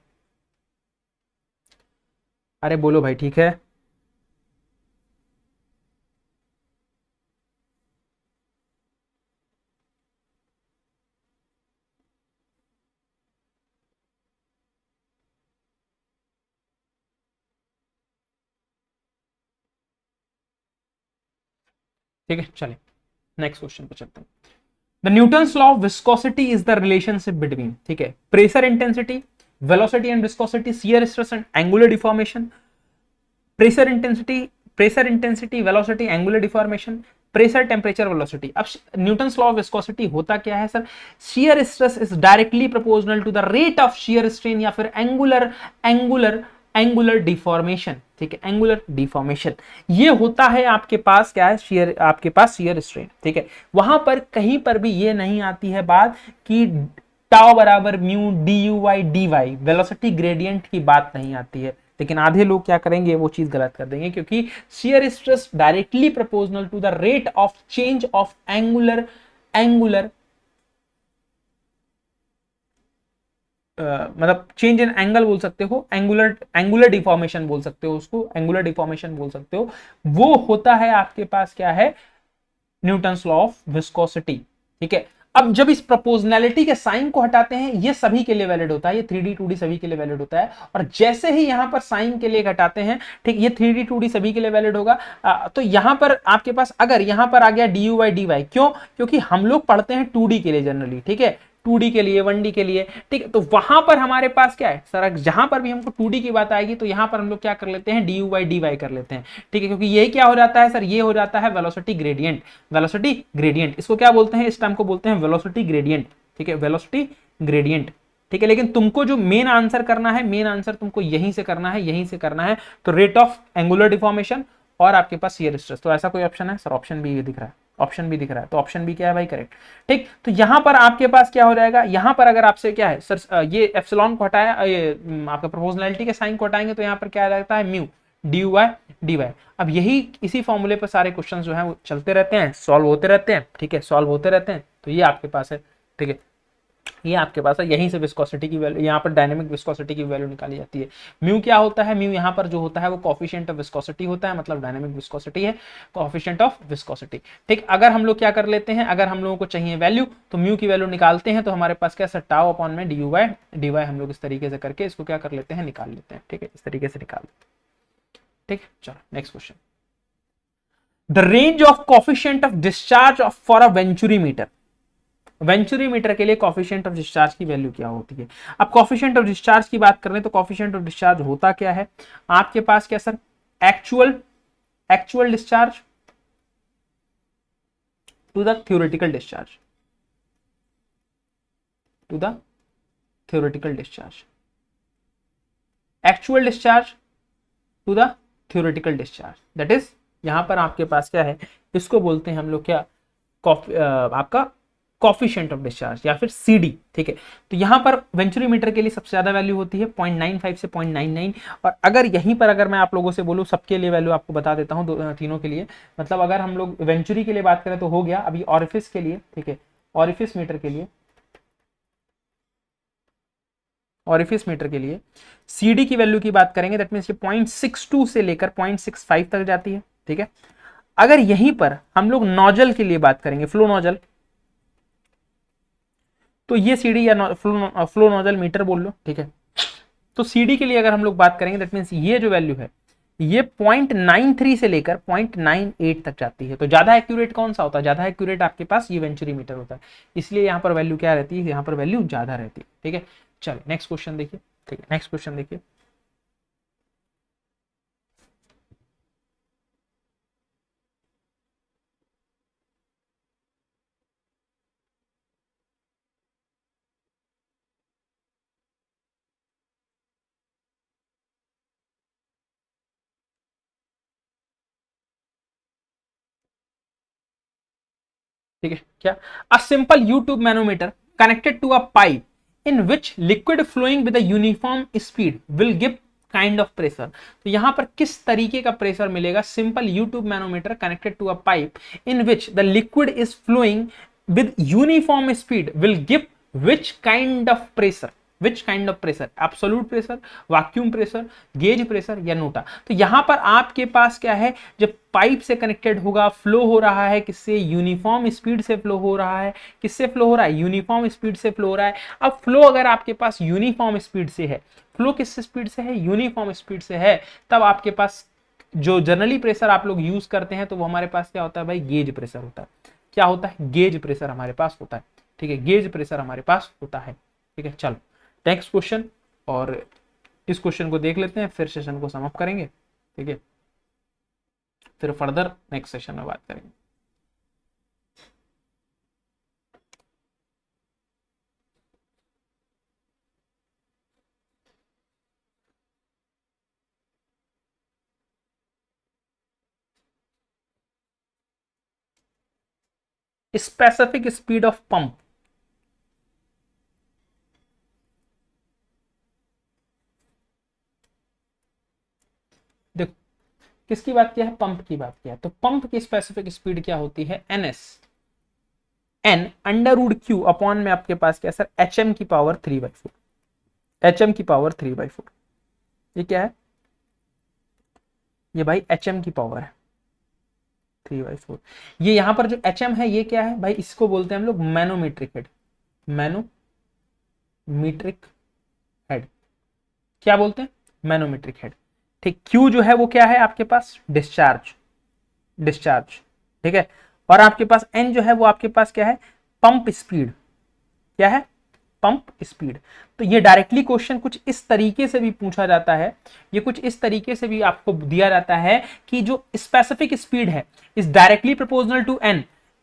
अरे बोलो भाई, ठीक है। ठीक है, चलिए नेक्स्ट क्वेश्चन पे चलते हैं। The Newton's law of viscosity is the relationship between, ठीक है, pressure intensity, velocity and viscosity, shear stress and angular deformation. Pressure intensity velocity angular deformation, pressure temperature velocity. अब न्यूटन्स लॉ ऑफ विस्कोसिटी होता क्या है sir, shear stress is directly proportional to the rate of shear strain या फिर एंगुलर डिफॉर्मेशन। ठीक है, एंगुलर डिफॉर्मेशन ये होता है आपके पास क्या है, शियर, आपके पास शियर स्ट्रेन। ठीक है, वहां पर कहीं पर भी ये नहीं आती है बात कि टाउ बराबर mu d u by d y, velocity gradient की बात नहीं आती है। लेकिन आधे लोग क्या करेंगे, वो चीज गलत कर देंगे, क्योंकि shear stress directly proportional to the rate of change of angular मतलब चेंज इन एंगल बोल सकते हो, एंगुलर डिफॉर्मेशन बोल सकते हो उसको, एंगुलर डिफॉर्मेशन बोल सकते हो, वो होता है आपके पास क्या है, न्यूटन्स लॉ ऑफ विस्कोसिटी। ठीक है, अब जब इस प्रोपोर्शनैलिटी के साइन को हटाते हैं, ये सभी के लिए वैलिड होता है, ये 3D 2D सभी के लिए वैलिड होता है, और जैसे ही यहां पर साइन के लिए घटाते हैं, ठीक, ये 3D 2D सभी के लिए वैलिड होगा। तो यहां पर आपके पास अगर यहां पर आ गया d u by d y, क्यों, क्योंकि हम लोग पढ़ते हैं 2D के लिए जनरली, ठीक है, 2D के लिए, 1D के लिए। ठीक है, तो वहां पर हमारे पास क्या है सर, जहां पर भी हमको 2D की बात आएगी तो यहां पर हम लोग क्या कर लेते हैं, d u by d y कर लेते हैं। ठीक है, क्योंकि ये क्या हो जाता है सर, ये हो जाता है वेलोसिटी ग्रेडियंट। वेलोसिटी ग्रेडियंट इसको क्या बोलते हैं, इस टर्म को बोलते हैं वेलोसिटी ग्रेडियंट। ठीक है, वेलोसिटी ग्रेडियंट। ठीक है, लेकिन तुमको जो मेन आंसर करना है, मेन आंसर तुमको यहीं से करना है, यहीं से करना है। तो रेट ऑफ एंगुलर डिफॉर्मेशन और आपके पास शियर स्ट्रेस, तो ऐसा कोई ऑप्शन है सर, ऑप्शन बी दिख रहा है, ऑप्शन बी दिख रहा है, तो ऑप्शन बी क्या है भाई, करेक्ट। ठीक, तो यहां पर आपके पास क्या हो जाएगा, यहां पर अगर आपसे क्या है सर, ये एप्सिलॉन को हटाया, ये आपका प्रोपोर्शनैलिटी के साइन को हटाएंगे तो यहां पर क्या रहता है, mu d u by d y. अब यही इसी फॉर्मूले पर सारे क्वेश्चन जो है वो चलते रहते हैं, सॉल्व होते रहते हैं। ठीक है, सॉल्व होते रहते हैं, तो ये आपके पास है। ठीक है, ये आपके पास है, यहीं से विस्कोसिटी की वैल्यू, यहाँ पर डायनेमिक विस्कोसिटी की वैल्यू निकाली जाती है। म्यू क्या होता है, म्यू यहाँ पर जो होता है वो कोएफिशिएंट ऑफ विस्कोसिटी होता है, मतलब डायनेमिक विस्कोसिटी है, कोएफिशिएंट ऑफ विस्कोसिटी। ठीक, अगर हम लोग क्या कर लेते हैं, अगर हम लोगों को चाहिए वैल्यू तो म्यू की वैल्यू निकालते हैं, तो हमारे पास क्या सर, टाउ अपॉन में d u by d y, हम लोग इस तरीके से करके इसको क्या कर लेते हैं, निकाल लेते हैं। ठीक है, इस तरीके से निकाल लेते हैं। ठीक, चलो next question. The range of coefficient of discharge for a venturimeter, venturimeter के लिए कोएफिशिएंट ऑफ डिस्चार्ज की वैल्यू क्या होती है। अब कोएफिशिएंट ऑफ डिस्चार्ज की बात करें तो कोएफिशिएंट ऑफ डिस्चार्ज होता क्या है आपके पास, क्या sir, actual discharge to the theoretical discharge, to the theoretical discharge, actual discharge to the theoretical discharge, that is यहां पर आपके पास क्या है, इसको बोलते हैं हम लोग क्या, आपका कॉफिशिएंट ऑफ डिस्चार्ज या फिर CD, ठीक है। तो यहां पर वेंचुरीमीटर के लिए सबसे ज्यादा वैल्यू होती है 0.95 से 0.99, और अगर यहीं पर अगर मैं आप लोगों से बोलूं सबके लिए वैल्यू आपको बता देता हूं, तीनों के लिए, मतलब अगर हम लोग वेंचुरी के लिए बात करें तो हो गया, अभी ऑरिफिस के लिए, ठीक है, ऑरिफिस मीटर के लिए, ऑरिफिस मीटर के लिए CD की वैल्यू की बात करेंगे, दैट मीन्स ये 0.62 से लेकर 0.65 तक जाती है, ठीक है। अगर यहीं पर हम लोग नोजल के लिए बात करेंगे, फ्लो नोजल, तो ये CD या फ्लो नोजल मीटर बोल लो, ठीक है। तो CD के लिए अगर हम लोग बात करेंगे, दैट मीन्स ये जो वैल्यू है ये 0.93 से लेकर 0.98 तक जाती है। तो ज्यादा एक्यूरेट कौन सा होता है, ज्यादा एक्यूरेट आपके पास ये वेंचुरी मीटर होता है, इसलिए यहां पर वैल्यू क्या रहती है, यहां पर वैल्यू ज्यादा रहती है, ठीक है। चलिए नेक्स्ट क्वेश्चन देखिए, ठीक है, नेक्स्ट क्वेश्चन देखिए। ठीक है, क्या, a simple U tube manometer connected to a pipe in which liquid flowing with a uniform speed will give kind of pressure. तो यहां पर किस तरीके का प्रेशर मिलेगा, simple U tube manometer connected to a pipe in which the liquid is flowing with uniform speed will give which kind of pressure, which kind of pressure, absolute pressure, vacuum pressure, gauge pressure या नोटा। तो यहां पर आपके पास क्या है, जब पाइप से कनेक्टेड होगा, फ्लो हो रहा है किससे, यूनिफॉर्म स्पीड से फ्लो हो रहा है, किससे फ्लो हो रहा है, यूनिफॉर्म स्पीड से फ्लो हो रहा है। अब फ्लो अगर आपके पास यूनिफॉर्म स्पीड से है, फ्लो किस स्पीड से है, यूनिफॉर्म स्पीड से है, तब आपके पास जो जनरली प्रेशर आप लोग यूज करते हैं तो वो हमारे पास क्या होता है भाई, गेज प्रेशर होता है। क्या होता है, गेज प्रेशर हमारे पास होता है, ठीक है, गेज प्रेशर हमारे पास होता है, ठीक है। चलो नेक्स्ट क्वेश्चन, और इस क्वेश्चन को देख लेते हैं, फिर सेशन को समाप्त करेंगे, ठीक है, फिर फर्दर नेक्स्ट सेशन में बात करेंगे। स्पेसिफिक स्पीड ऑफ पंप, देखो किसकी बात किया है, पंप की बात किया है, तो पंप की स्पेसिफिक स्पीड क्या होती है, NS, N under root Q upon में आपके पास क्या सर, HM की पावर 3/4, HM की पावर 3/4, ये क्या है, ये भाई HM की पावर है 3/4। ये यहां पर जो HM है ये क्या है भाई, इसको बोलते हैं हम लोग मैनोमीट्रिक हेड, मैनोमीट्रिक हेड, क्या बोलते हैं, मैनोमीट्रिक हेड, ठीक। Q जो है वो क्या है आपके पास, डिस्चार्ज, डिस्चार्ज, ठीक है। और आपके पास N जो है वो आपके पास क्या है, पंप स्पीड, क्या है, पंप स्पीड। तो ये डायरेक्टली क्वेश्चन कुछ इस तरीके से भी पूछा जाता है, ये कुछ इस तरीके से भी आपको दिया जाता है कि जो स्पेसिफिक स्पीड है is directly proportional to N,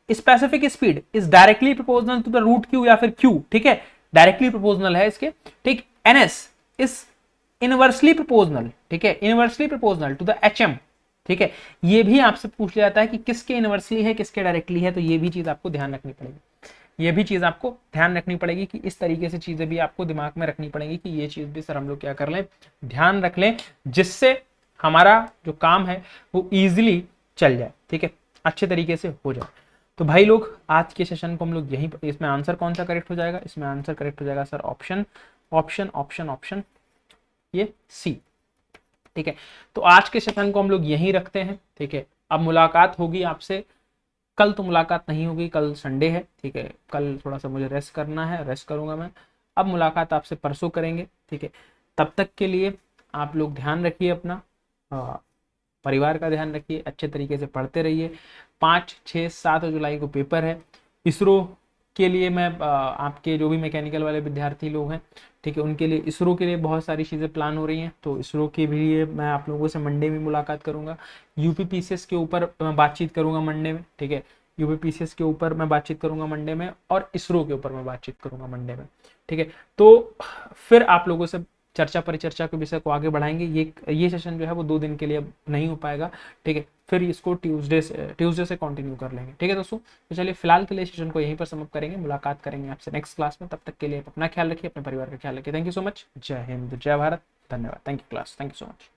specific speed is directly proportional to the root Q या फिर Q, ठीक है, डायरेक्टली प्रोपोर्शनल है इसके, ठीक। NS इज इनवर्सली प्रोपोर्शनल, ठीक है, inversely proportional to the HM, ठीक है। ये भी आपसे पूछ लिया जाता है कि किसके इनवर्सली है किसके डायरेक्टली है, तो ये भी चीज आपको ध्यान रखनी पड़ेगी, ये भी चीज आपको ध्यान रखनी पड़ेगी कि इस तरीके से चीजें भी आपको दिमाग में रखनी पड़ेगी कि ये चीज भी सर हम लोग क्या कर लें, ध्यान रख लें, जिससे हमारा जो काम है वो इजीली चल जाए, ठीक है, अच्छे तरीके से हो जाए। तो भाई लोग आज के सेशन को हम लोग यहीं, इसमें आंसर कौन सा करेक्ट हो जाएगा, इसमें आंसर करेक्ट हो जाएगा sir option, option option option, ये C, ठीक है। तो आज के सेशन को हम लोग यहीं रखते हैं, ठीक है। अब मुलाकात होगी आपसे, कल तो मुलाकात नहीं होगी, कल संडे है, ठीक है, कल थोड़ा सा मुझे रेस्ट करना है, रेस्ट करूंगा मैं। अब मुलाकात आपसे परसों करेंगे, ठीक है। तब तक के लिए आप लोग ध्यान रखिए अपना, परिवार का ध्यान रखिए, अच्छे तरीके से पढ़ते रहिए। 5, 6, 7 जुलाई को पेपर है इसरो के लिए। मैं आपके जो भी मैकेनिकल वाले विद्यार्थी लोग हैं, ठीक है, उनके लिए इसरो के लिए बहुत सारी चीज़ें प्लान हो रही हैं, तो इसरो के भी लिए मैं आप लोगों से मंडे में मुलाकात करूंगा। यूपी पीसीएस के ऊपर मैं बातचीत करूंगा मंडे में, ठीक है। यूपीपीसीएस के ऊपर मैं बातचीत करूंगा मंडे में, और इसरो के ऊपर मैं बातचीत करूंगा मंडे में। ठीक है, तो फिर आप लोगों से चर्चा परिचर्चा के विषय को आगे बढ़ाएंगे। ये सेशन जो है वो 2 दिन के लिए नहीं हो पाएगा। ठीक है, फिर इसको ट्यूसडे से कंटिन्यू कर लेंगे। ठीक है दोस्तों, तो चलिए फिलहाल के लिए सेशन को यहीं पर समाप्त करेंगे। मुलाकात करेंगे आपसे नेक्स्ट क्लास में। तब तक के लिए अपना ख्याल रखिए, अपने परिवार का ख्याल रखिए। Thank you so much. जय हिंद, जय भारत, धन्यवाद। Thank you class, thank you so much.